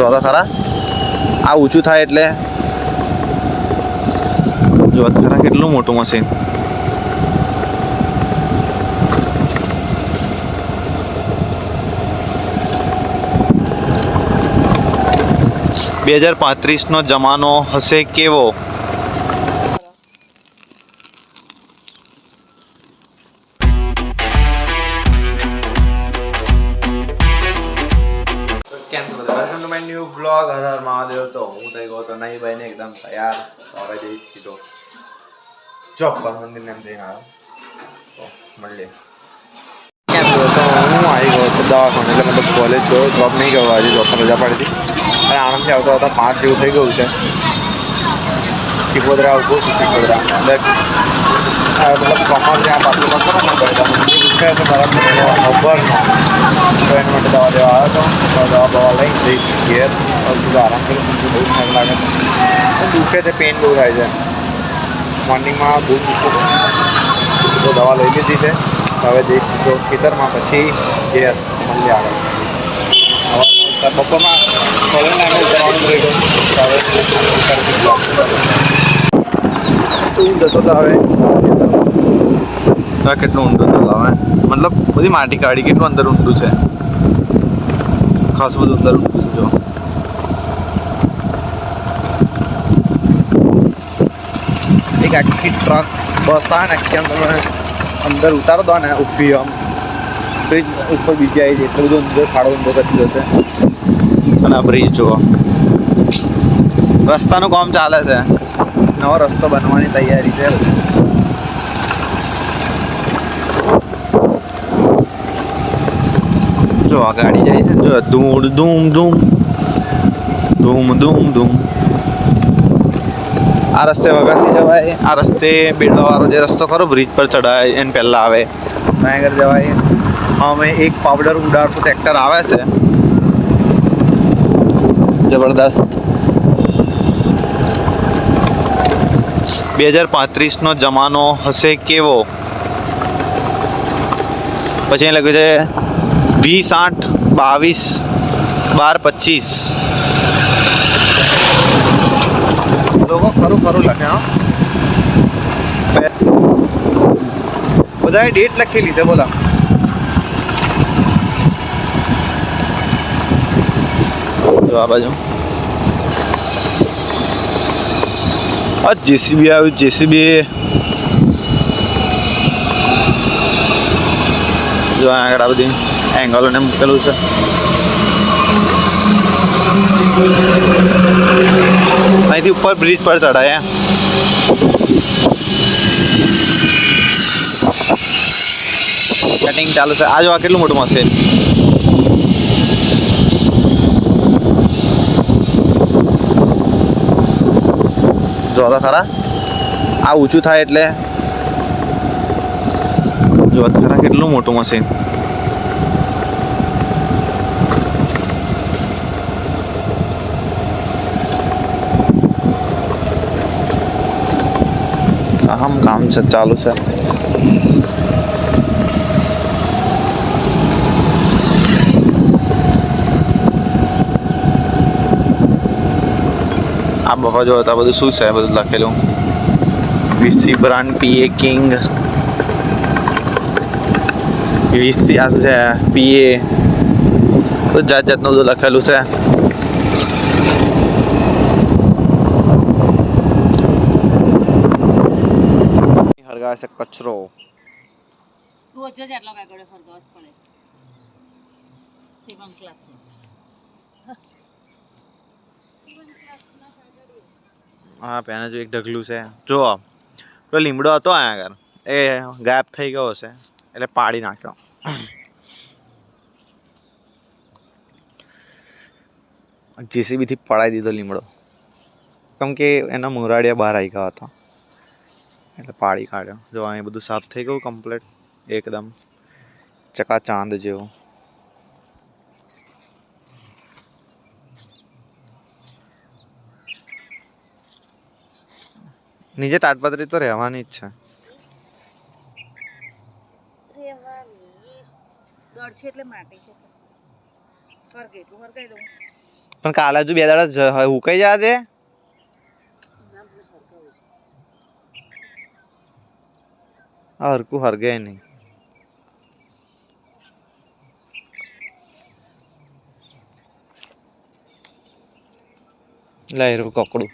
જો તો ખરા આ ઊંચું થાય એટલે જો ખરા કેટલું મોટું મશીન. બે 2035નો જમાનો હશે કેવો? કેમ છો બધા? Welcome to my new blog. Har Har Mahadev. તો હું થઈ ગયો તો નહીં ભાઈને એકદમ તૈયાર. હવે જઈશ સીધો જોબ પર, મંદિરને એમ જઈને આવ્યો તો મળીએ. કેમ છો? તો હું આવી ગયો તો દવાખાને, એટલે મતલબ કોલેજ ગયો, જોબ નહીં ગયો આજે, જોબ પર રજા પાડી હતી. અને આણંદથી આવતા આવતા 5 જેવું થઈ ગયું છે. ટીપોદરા ઉભો છું, ટીપોદરા મતલબ કમર જ્યાં બાથરૂમમાં કરો ને દુખે તો તરત ખબર ન તો એના માટે દવા લેવા આવ્યો હતો. દવા લઈ જઈશ ઘેર. સીધો આરામ કરું, બહુ થાક લાગે છે, દુખે છે, પેઇન બહુ થાય છે. મોર્નિંગમાં બહુ દુખતું હતું તો દવા લઈ લીધી છે. હવે જઈશ સીધો ખેતરમાં, પછી ઘેર મળીએ આગળ. બપોરમાં કોલેજ લાગે ઉતરવાનું રહી ગયું. ઊંઘ જતો તો હવે કેટલું ઊંડું હવે મતલબ બધી માટી કાઢી, કેટલું અંદર ઊંડું છે, ખાસ બધું અંદર ઊંડું છે. જો એક આખી ટ્રક બસ આવે ને આખી અંદર ઉતારો દો ને ઉભી આમ તો ઉપર બીજી આવી જાય, એટલું બધું અંદર ખાડો ઊંડો કરી દીધો છે. અને આ બ્રિજ જુઓ, રસ્તાનું કામ ચાલે છે, નવો રસ્તો બનવાની તૈયારી છે. જો આ ગાડી જાય છે, જો ધૂમ ધૂમ ધૂમ ધૂમ ધૂમ ધૂમ. આ રસ્તે વગાસી જવાય, આ રસ્તે બેડવાવાળો જે રસ્તો ખરો બ્રિજ પર ચડાય એને પહેલાં આવે, ત્યાં આગળ જવાય. અમે એક પાવડર ઉડાડતું ટ્રેક્ટર આવે છે, જબરદસ્ત. 2035નો જમાનો હશે કેવો? પછી અહીં લખ્યું છે 20/8/22/12/25. લોકો ખરું ખરું લખે. હા, બધાએ ડેટ લખેલી છે. બોલા જો આ બાજુ આ જેસીબી આવ્યું, જેસીબી જો આગળ આ બધી એંગલોને મૂકેલું છે. અહીંથી ઉપર બ્રિજ પર ચડાય. કટિંગ ચાલુ છે. આ જો આ કેટલું મોટું મશીન. જો તો ખરા આ ઊંચું થાય એટલે જો ખરા કેટલું મોટું મશીન. કામ છે, ચાલુ છે. આ બફા જો હતા બધું શું છે, બધું લખેલું. વીસી બ્રાન્ડ, પીએ કિંગ, વીસી આ શું છે, પીએ, બધું જાત જાતનું બધું લખેલું છે. હરગાવે છે કચરો. રોજ જ આટલો કાગળ ફરતો જ પડે. સેવન ક્લાસમાં હા, પેને જો એક ઢગલું છે. જો પેલો લીમડો હતો અહીંયા આગળ, એ ગાયબ થઈ ગયો છે, એટલે પાડી નાખ્યો. જેસીબીથી પડાવી દીધો લીમડો, કેમ કે એના મુરાડિયા બહાર આવી ગયા હતા, એટલે પાડી કાઢ્યો. જો અહીં બધું સાફ થઈ ગયું કમ્પ્લીટ, એકદમ ચકાચાંદ જેવું. નીચે તાટપત્રી તો રહેવાની જ છે. દોડ છે એટલે માટી છે. હરગે એટલું હરગાઈ દઉં. પણ કાલે જો 2 દાડા હુકાઈ જાય દે હરકું હરગે નહીં લઈ રહ્યું કકડું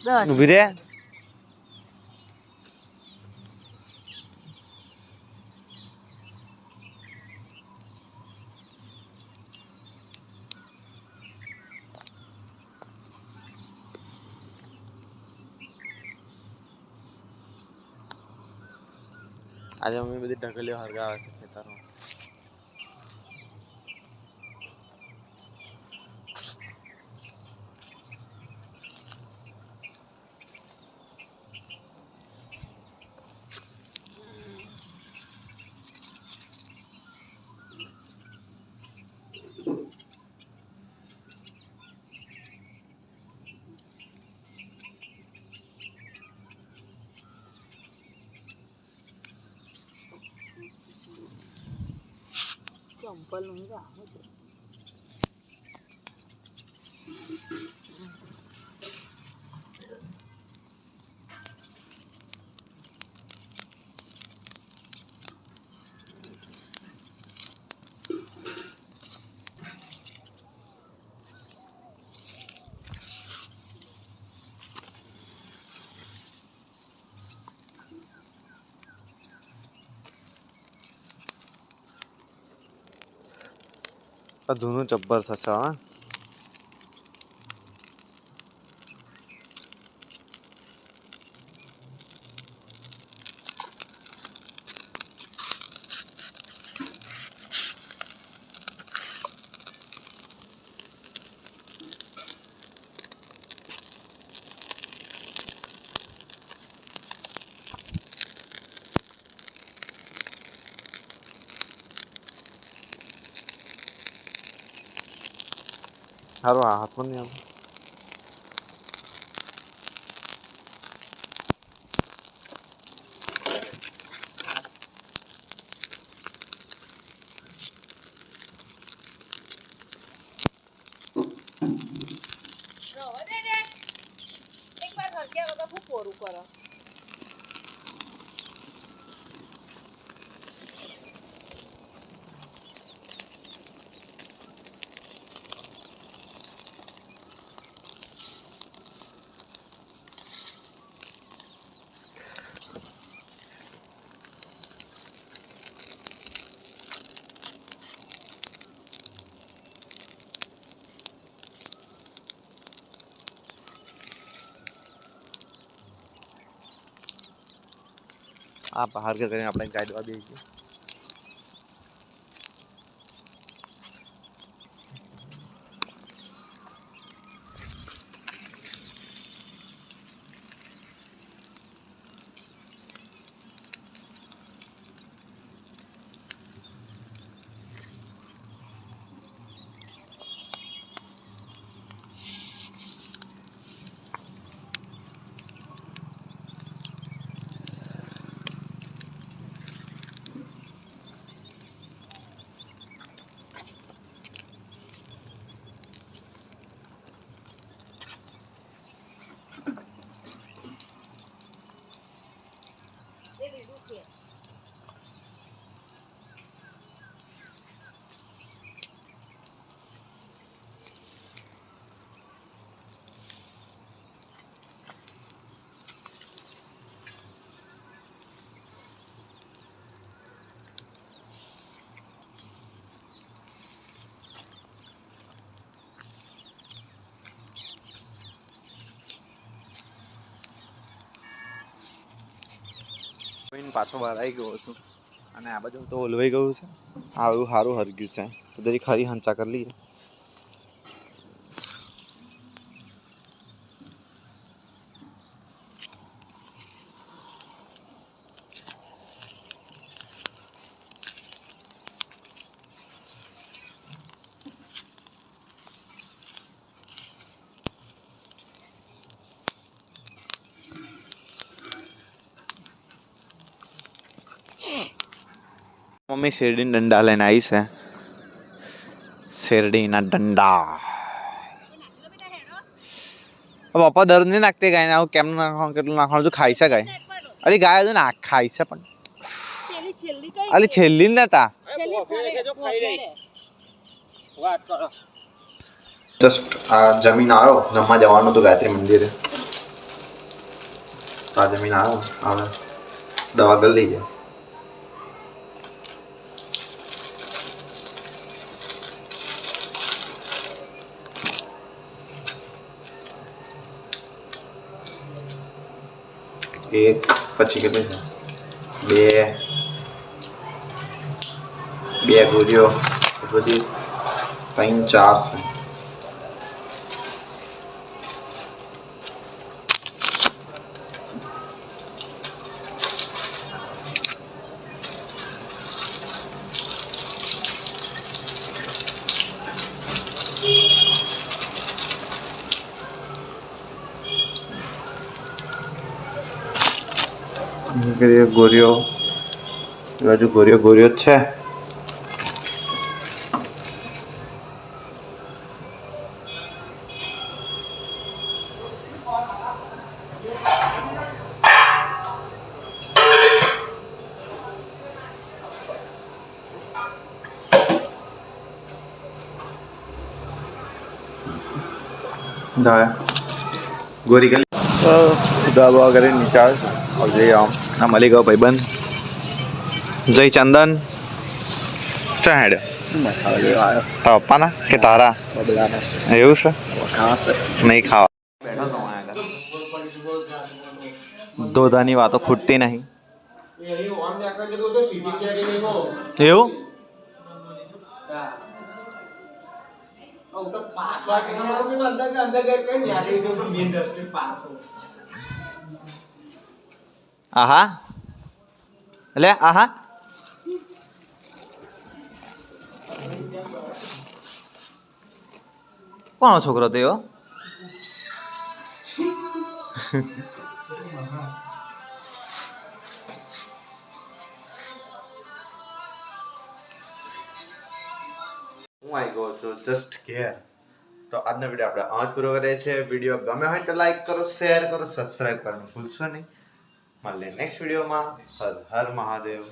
ઊભી રે આજે મમ્મી બધી ઢગલીઓ હરગાવે છે ખેતરમાં ચંપલ નહીં રાખે છે ધૂનું જબ્બર થશે હા સારું આ હાથમાં નહીં આવે એક વાર હરક્યા વગર હું પોરું કરો આ બહાર કરીને આપણે ગાય દવા દઈએ છીએ એ લીધું છે પાછો બહાર આવી ગયો છું અને આ બાજુ તો ઓલવાઈ ગયું છે આવું સારું હરગ્યું છે તો દરેક ખરી હંચા કરી લઈએ મમ્મી શેરડીના દંડા લઈને આવી છે. શેરડીના દંડા પપ્પા દરરોજ નહીં નાખતી ગાયને. આવું કેમ નાખવાનું, કેટલું નાખવાનું? જો ખાઈ છે ગાય. અરે ગાય હજુ ના ખાઈ છે પણ અરે છેલ્લી નતા. જસ્ટ આ જમીન આવ્યો, જમવા જવાનું હતું ગાયત્રી મંદિરે. આ જમીન આવ્યો, હવે દવા કરી લઈએ. એક પછી કેટલી છે? બે ગોળીઓ બધી 3 4 છે. ગોળીઓ બાજુ ગોળીઓ જ છે. ગોરી કરી દવા વગેરે નીચાળ જઈ આમ. આ મળી ગયો ભાઈબંધ જય ચંદન. ચા હેડ તારા પપ્પાના કે તારા? એવું છે? નહીં ખાવા. ધોધાની વાતો ખૂટતી નહીં. એવું આહા એટલે આહા કોનો છોકરો થયો? હું આવી ગયો છું જસ્ટ ઘેર. તો આજનો વિડીયો આપણે આજ પૂરો કરીએ છીએ. વિડીયો ગમે હોય તો લાઈક કરો, શેર કરો, સબસ્ક્રાઈબ કરવાનું ભૂલશો નહીં. મળીએ નેક્સ્ટ વિડીયોમાં. હર હર મહાદેવ.